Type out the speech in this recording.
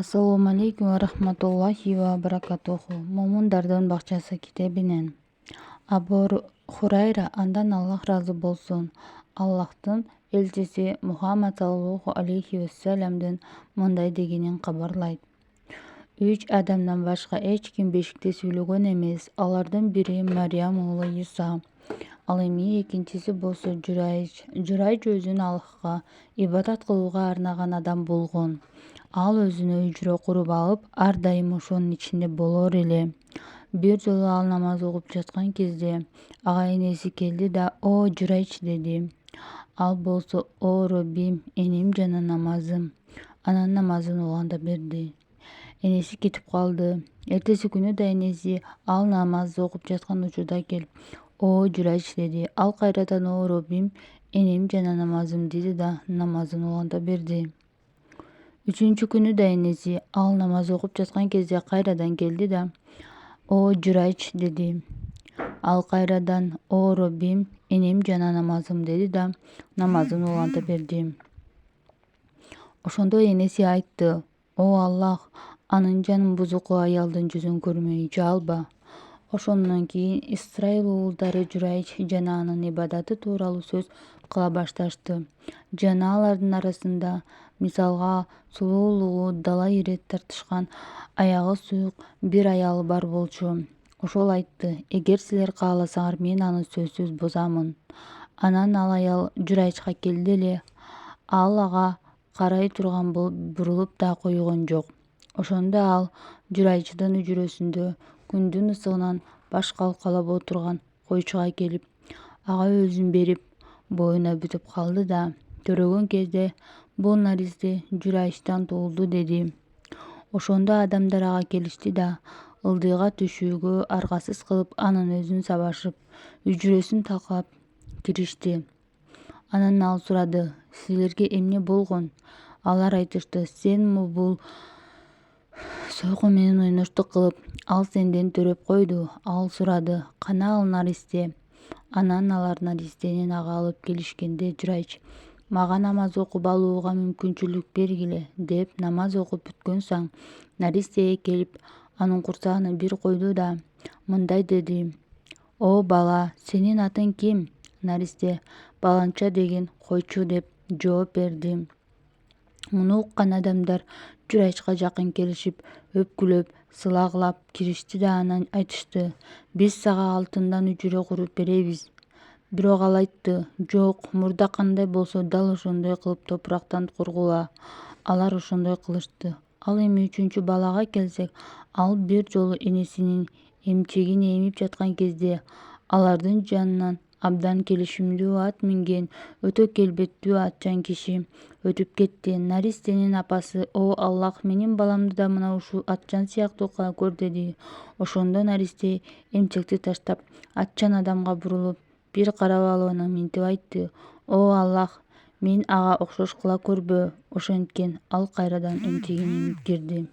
Assalomu alaykum va rahmatullohi va barakatuhu. Mo'minlarning baqchasi kitobidan Abu Hurayra andan Alloh rozi bo'lsin. Allohning elchisi Muhammad sallallohu alayhi vasallamdan bunday deganin xabarlaydi. 3 odamdan boshqa hech kim beshikda suylagan emas. Ulardan biri Maryam o'g'li Isa. Alimiy ikkinchisi bo'lsa Jurayj o'zini Allohga ibodat qiluvga arnagan adam bo'lgan. Al o'zini hujra qurib olib, har doim o'shoning ichida bo'lar edi. Bir jolu al namoz o'qib yotgan kezde ag'aynisi keldi-da, "O Jurayj" dedi. Al bo'lsa, "O Robbim, enim jana namozim." Anan namozini o'g'anda berdi. Enesi ketib qoldi. Ertesi kuni da enesi al namoz o'qib yotgan uchurda kelib, "O Jurayj" dedi. Al qayradan "O Robbim, enim jana namozim" dedi-da namozini o'g'anda berdi. Üçüncü kuni da enesi al namoz o'qib yotgan kezde qayradan keldi-da, "O Jurayj" dedi. Al qayradan "O Robbim, enim jana namozim" dedi-da namozini o'g'anda berdi. Ошондо энеси айтты: "О Аллах, анын жанын бузуку аялдын жүзүн көрмөй жалба." Ошондон кийин Исраил уулдары Журайж жана анын ибадаты тууралуу сөз кыла башташты. Жана алардын арасында мисалга сулуулугу дала ирет тартышкан, аягы суук бир аялы бар болчу. Ошол айтты: "Эгер силер кааласаңар, мен аны сөзсүз бузамын." Анан ал аял Журайжга келди эле, ал ага карай турган бурулуп да койгон жок. Ошондо ал Журайждын үжүрөсүндө күндүн ысыгынан баш калкалап отурган койчуга келип, ага өзүн берип, боюна бүтүп калды да, төрөгөн кезде бул наристе Журайждан туулду деди. Ошондо адамдар ага келишти да, ылдыйга түшүүгө аргасыз кылып, анын өзүн сабашып, үжүрөсүн талкалап киришти. Анан ал сурады: "Силерге эмне болгон?" Алар айтышты: "Сен бул сойку менен ойноштук кылып, ал сенден төрөп койду." Ал сурады: "Кана ал наристе?" Анан алар наристени ага алып келишкенде Журайж: "Мага намаз окуп алууга мүмкүнчүлүк бергиле" деп намаз окуп бүткөн соң наристеге келип, анын курсагына бир койду да мындай деди: "О бала, сенин атың ким?" Наристе: "Баланча деген койчу" деп жооп берди. Муну уккан адамдар Журайжга жакын келишип, өпкүлөп, сылагылап киришти да анан айтышты: "Биз сага алтындан үжүрө куруп беребиз." Бирок ал айтты: "Жок, мурда кандай болсо дал ошондой кылып топурактан кургула." Алар ошондой кылышты. Ал эми үчүнчү балага келсек, ал бир жолу энесинин эмчегин эмип жаткан кезде алардын жанынан абдан келишимдүү ат минген өтө келбеттүү атчан киши өтүп кетти. Наристенин апасы: "О Аллах, менин баламды да мына ушул атчан сыяктуу кыла көр" деди. Ошондо наристе эмчекти таштап, атчан адамга бурулуп, бир карап алып анан минтип айтты: "О Аллах, мен ага окшош кыла көрбө." Ошенткен ал кайрадан эмчегин эмип кирди.